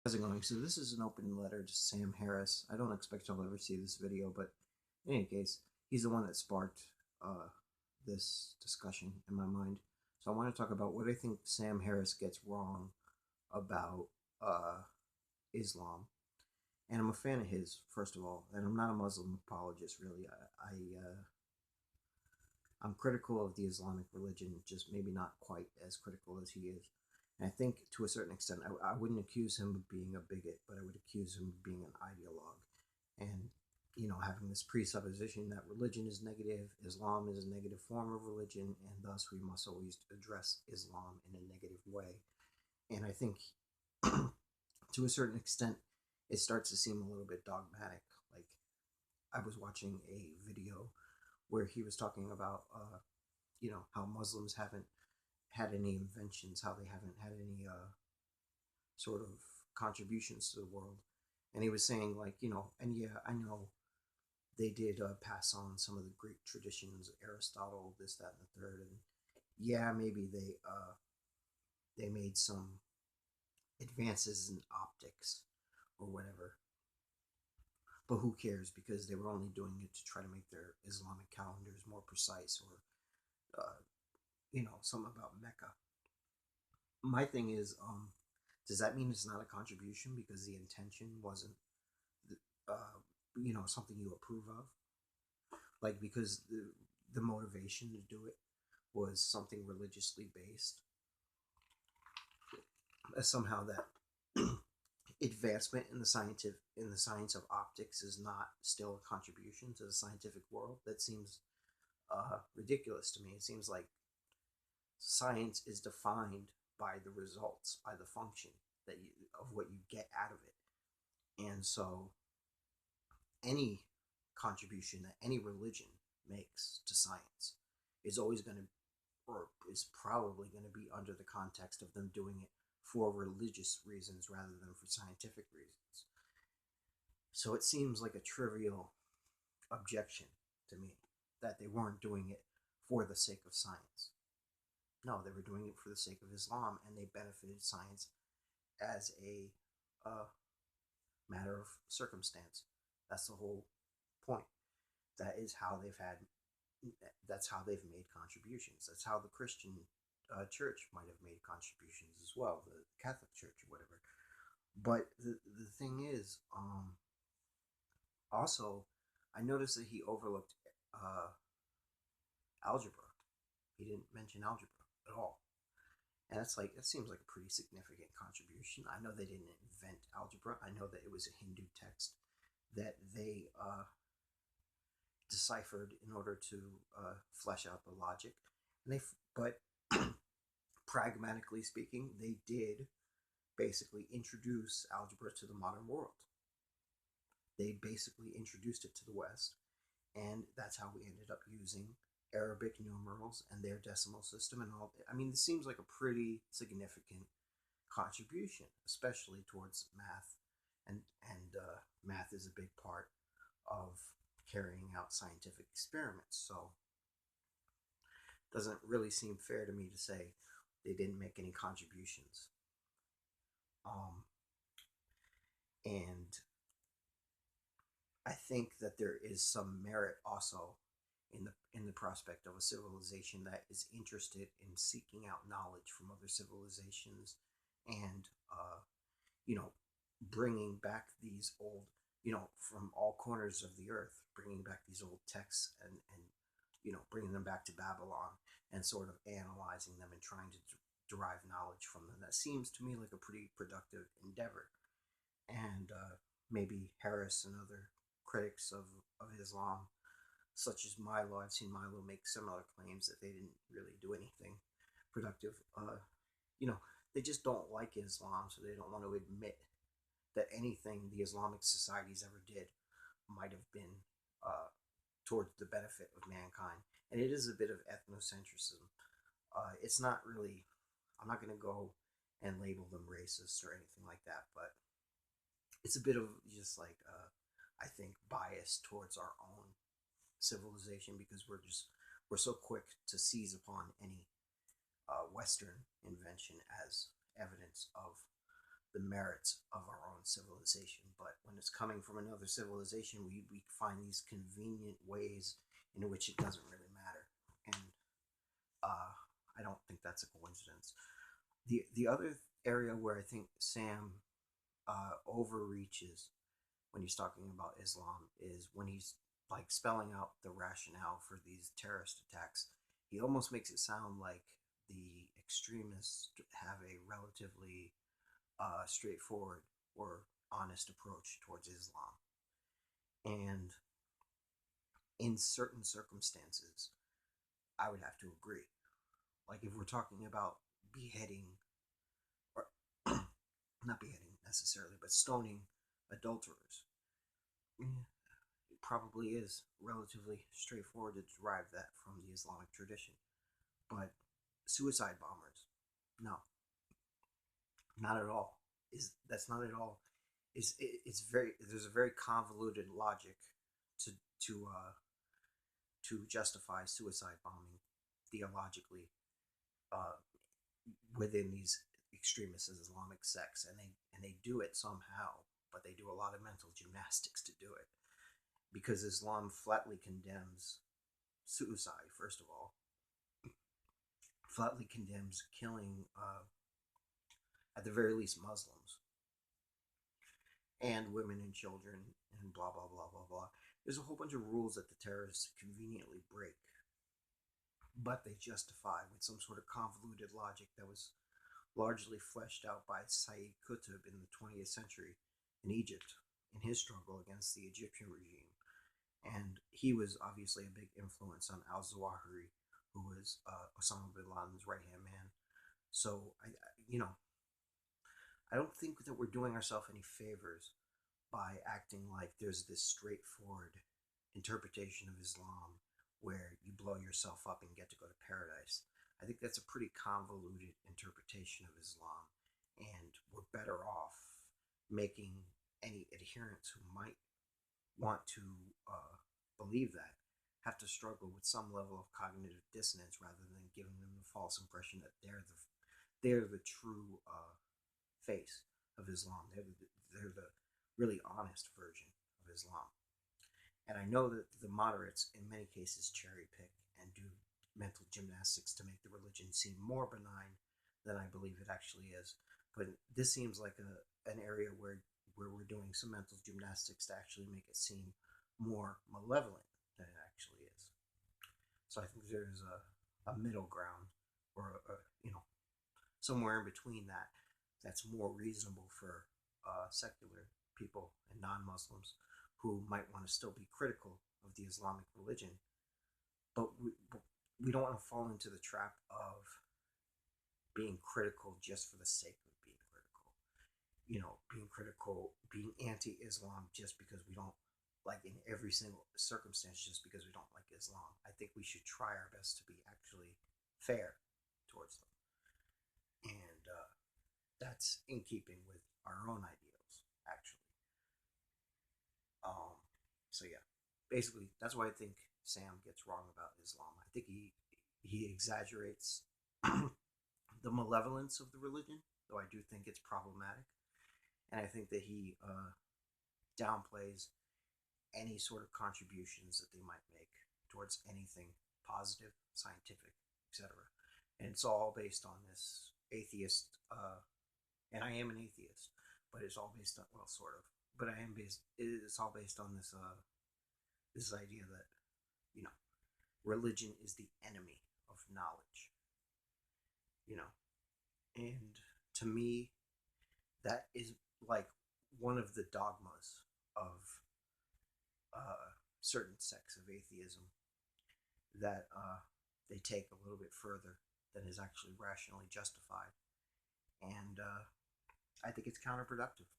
How's it going? So this is an open letter to Sam Harris. I don't expect you'll ever see this video, but in any case, he's the one that sparked uh, this discussion in my mind. So I want to talk about what I think Sam Harris gets wrong about uh, Islam. And I'm a fan of his, first of all, and I'm not a Muslim apologist, really. I'm critical of the Islamic religion, just maybe not quite as critical as he is. And I think to a certain extent, I wouldn't accuse him of being a bigot, but I would accuse him of being an ideologue. And, having this presupposition that religion is negative, Islam is a negative form of religion, and thus we must always address Islam in a negative way. And I think to a certain extent, it starts to seem a little bit dogmatic. Like, I was watching a video where he was talking about, how Muslims haven't had any inventions, how they haven't had any sort of contributions to the world. And he was saying, like, and yeah, I know they did pass on some of the Greek traditions, Aristotle, this, that, and the third. And yeah, maybe they made some advances in optics or whatever. But who cares? Because they were only doing it to try to make their Islamic calendars more precise, or something about Mecca. My thing is, does that mean it's not a contribution because the intention wasn't, something you approve of? Like, because the motivation to do it was something religiously based, somehow that advancement in the science of optics is not still a contribution to the scientific world. That seems ridiculous to me. It seems like science is defined by the results, by the function of what you get out of it. And so any contribution that any religion makes to science is always going to, or is probably going to be under the context of them doing it for religious reasons rather than for scientific reasons. So it seems like a trivial objection to me that they weren't doing it for the sake of science. No, they were doing it for the sake of Islam, and they benefited science as a uh, matter of circumstance. That's the whole point. That is how they've had. That's how they've made contributions. That's how the Christian church might have made contributions as well, the Catholic Church or whatever. But the thing is, also, I noticed that he overlooked algebra. He didn't mention algebra at all. And that seems like a pretty significant contribution. I know they didn't invent algebra. I know that it was a Hindu text that they deciphered in order to flesh out the logic. But pragmatically speaking, they did basically introduce algebra to the modern world. They basically introduced it to the West, and that's how we ended up using Arabic numerals and their decimal system and all. I mean, it seems like a pretty significant contribution, especially towards math, and math is a big part of carrying out scientific experiments. So, it doesn't really seem fair to me to say they didn't make any contributions. Um, and I think that there is some merit also in the prospect of a civilization that is interested in seeking out knowledge from other civilizations, and you know bringing back these old, from all corners of the earth, bringing back these old texts, and bringing them back to Babylon and sort of analyzing them and trying to derive knowledge from them. That seems to me like a pretty productive endeavor. And maybe Harris and other critics of Islam, such as Milo, I've seen Milo make similar claims that they didn't really do anything productive. You know, they just don't like Islam, so they don't want to admit that anything the Islamic societies ever did might have been towards the benefit of mankind. And it is a bit of ethnocentrism. It's not really, I'm not going to go and label them racist or anything like that, but it's a bit of just like, I think, bias towards our own civilization, because we're so quick to seize upon any Western invention as evidence of the merits of our own civilization. But when it's coming from another civilization, we find these convenient ways in which it doesn't really matter. And uh, I don't think that's a coincidence. The other area where I think Sam overreaches when he's talking about Islam is when he's like spelling out the rationale for these terrorist attacks. He almost makes it sound like the extremists have a relatively straightforward or honest approach towards Islam. And in certain circumstances, I would have to agree. Like if we're talking about beheading, or not beheading necessarily, but stoning adulterers, it probably is relatively straightforward to derive that from the Islamic tradition. But suicide bombers, no, not at all. Is that's not at all. It's very there's a very convoluted logic to to uh, to justify suicide bombing theologically uh, within these extremist Islamic sects, and they do it somehow, but they do a lot of mental gymnastics to do it because Islam flatly condemns suicide. First of all, flatly condemns killing, at the very least, Muslims and women and children and blah blah blah blah blah. There's a whole bunch of rules that the terrorists conveniently break, but they justify with some sort of convoluted logic that was largely fleshed out by Sayyid Qutb in the 20th century in Egypt in his struggle against the Egyptian regime. And he was obviously a big influence on al Zawahiri, who was Osama bin Laden's right hand man. So, I don't think that we're doing ourselves any favors by acting like there's this straightforward interpretation of Islam where you blow yourself up and get to go to paradise. I think that's a pretty convoluted interpretation of Islam, and we're better off making any adherents who might want to believe that have to struggle with some level of cognitive dissonance rather than giving them the false impression that they're the true face of Islam. They're the really honest version of Islam. And I know that the moderates, in many cases, cherry pick and do mental gymnastics to make the religion seem more benign than I believe it actually is. But this seems like an area where we're doing some mental gymnastics to actually make it seem more malevolent than it actually is. So I think there's a middle ground, or somewhere in between that's more reasonable for secular people and non-Muslims who might want to still be critical of the Islamic religion, but we don't want to fall into the trap of being critical just for the sake of being critical. Being critical, being anti-Islam just because we don't like in every single circumstance, just because we don't like Islam. I think we should try our best to be actually fair towards them, and that's in keeping with our own ideals, actually. So yeah, basically that's why I think Sam gets wrong about Islam. I think he exaggerates the malevolence of the religion, though I do think it's problematic, and I think that he downplays any sort of contributions that they might make towards anything positive, scientific, etc. And it's all based on this atheist, and I am an atheist, but it's all based on, well, sort of, but I am based. It's all based on this idea that you know religion is the enemy of knowledge. You know, and to me, that is like one of the dogmas of certain sects of atheism that they take a little bit further than is actually rationally justified, and I think it's counterproductive.